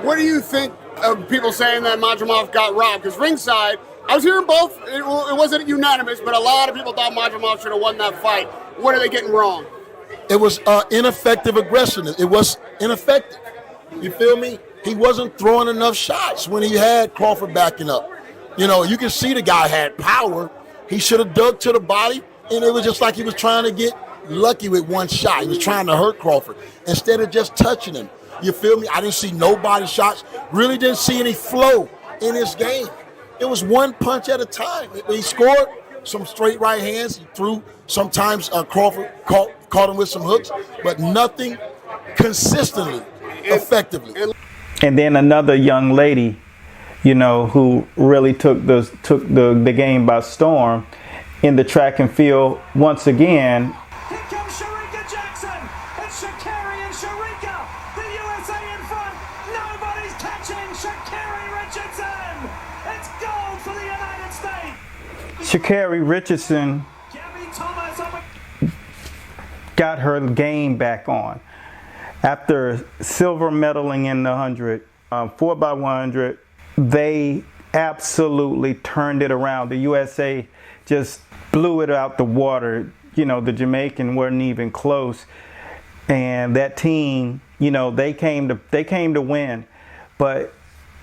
What do you think of people saying that Majimov got robbed? Because ringside, I was hearing both. It wasn't unanimous, but a lot of people thought Majimov should have won that fight. What are they getting wrong? It was ineffective aggression. It was ineffective. You feel me? He wasn't throwing enough shots when he had Crawford backing up. You know, you can see the guy had power. He should have dug to the body, and it was just like he was trying to get lucky with one shot. He was trying to hurt Crawford instead of just touching him. You feel me? I didn't see no body shots. Really didn't see any flow in his game. It was one punch at a time. He scored some straight right hands. He threw. Sometimes Crawford caught him with some hooks, but nothing consistently, effectively. And then another young lady, you know, who really took the game by storm in the track and field once again. Here comes Sharika Jackson. It's Sha'Carri and Sharika. The USA in front. Nobody's catching Sha'Carri Richardson. It's gold for the United States. Sha'Carri Richardson got her game back on after silver medaling in the 100, 4x100. They absolutely turned it around. The USA just blew it out the water. You know, the Jamaican weren't even close, and that team, you know, they came to win. But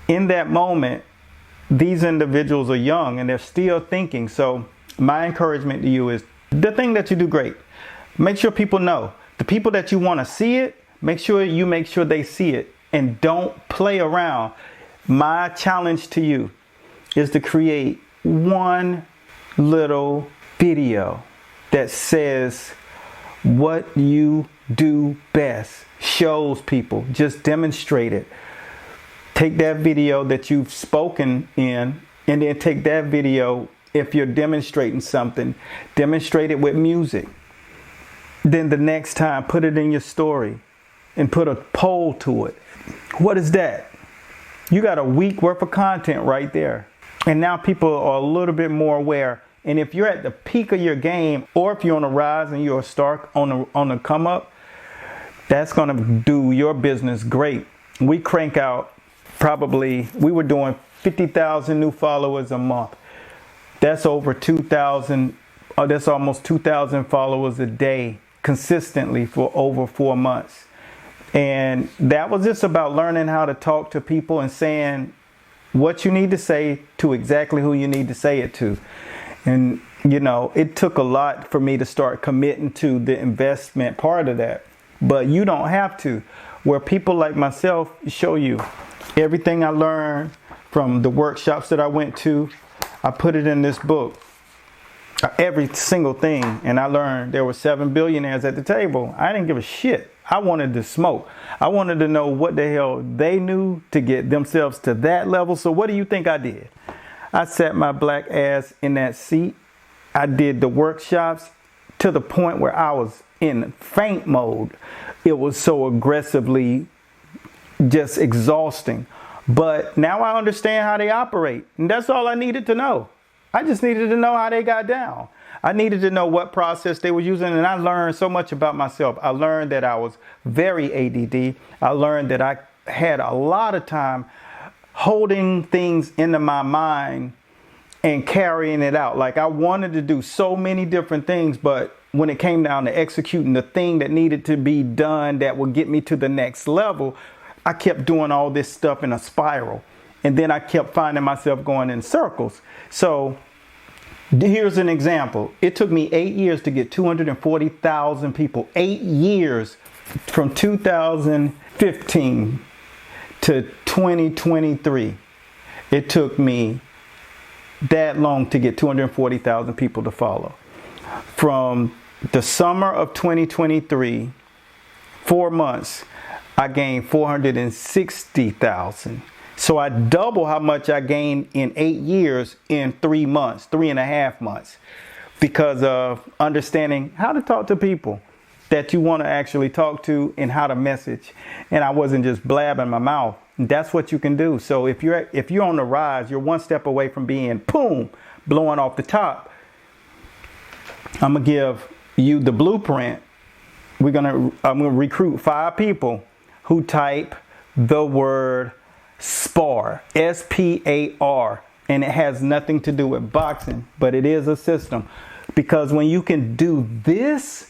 in that moment, these individuals are young and they're still thinking. So my encouragement to you is the thing that you do great. Make sure people know. The people that you want to see it, make sure they see it, and don't play around. My challenge to you is to create one little video that says what you do best, shows people, just demonstrate it. Take that video that you've spoken in, and then take that video, if you're demonstrating something, demonstrate it with music. Then the next time, put it in your story and put a poll to it. What is that? You got a week worth of content right there. And now people are a little bit more aware. And if you're at the peak of your game, or if you're on a rise and you're a star on the come up, that's going to do your business great. We crank out we were doing 50,000 new followers a month. That's over 2,000, that's almost 2,000 followers a day consistently for over 4 months. And that was just about learning how to talk to people and saying what you need to say to exactly who you need to say it to. And, you know, it took a lot for me to start committing to the investment part of that. But you don't have to. Where people like myself show you everything I learned from the workshops that I went to, I put it in this book. Every single thing. And I learned there were 7 billionaires at the table. I didn't give a shit. I wanted to smoke. I wanted to know what the hell they knew to get themselves to that level. So what do you think I did? I sat my black ass in that seat. I did the workshops to the point where I was in faint mode. It was so aggressively just exhausting. But now I understand how they operate. And that's all I needed to know. I just needed to know how they got down. I needed to know what process they were using, and I learned so much about myself. I learned that I was very ADD. I learned that I had a lot of time holding things into my mind and carrying it out. Like I wanted to do so many different things, but when it came down to executing the thing that needed to be done that would get me to the next level, I kept doing all this stuff in a spiral. And then I kept finding myself going in circles. So here's an example. It took me 8 years to get 240,000 people. 8 years from 2015 to 2023. It took me that long to get 240,000 people to follow. From the summer of 2023, 4 months, I gained 460,000. So I double how much I gained in 8 years in 3 months, 3.5 months, because of understanding how to talk to people that you want to actually talk to and how to message. And I wasn't just blabbing my mouth. That's what you can do. So if you're on the rise, you're one step away from being boom, blowing off the top. I'm gonna give you the blueprint. I'm gonna recruit 5 people who type the word spar, S-P-A-R, and it has nothing to do with boxing, but it is a system. Because when you can do this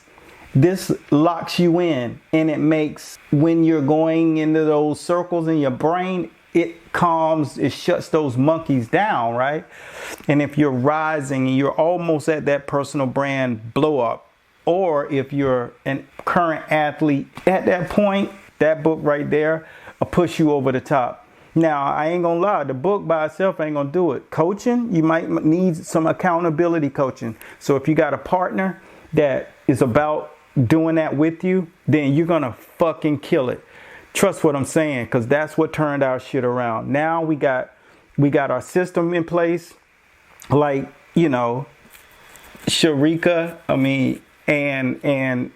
locks you in, and it makes, when you're going into those circles in your brain, it calms, it shuts those monkeys down, right? And if you're rising and you're almost at that personal brand blow up, or if you're a current athlete at that point, that book right there will push you over the top. Now, I ain't gonna lie, the book by itself ain't gonna do it. Coaching, you might need some accountability coaching. So if you got a partner that is about doing that with you, then you're gonna fucking kill it. Trust what I'm saying, because that's what turned our shit around. Now we got our system in place, like, you know, Sharika, and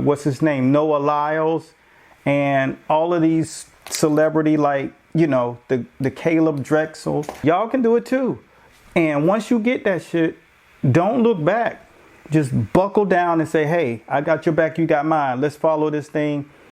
what's his name, Noah Lyles, and all of these celebrity, like, you know, the Caleb Drexel. Y'all can do it too. And once you get that shit, don't look back. Just buckle down and say, hey, I got your back, you got mine. Let's follow this thing.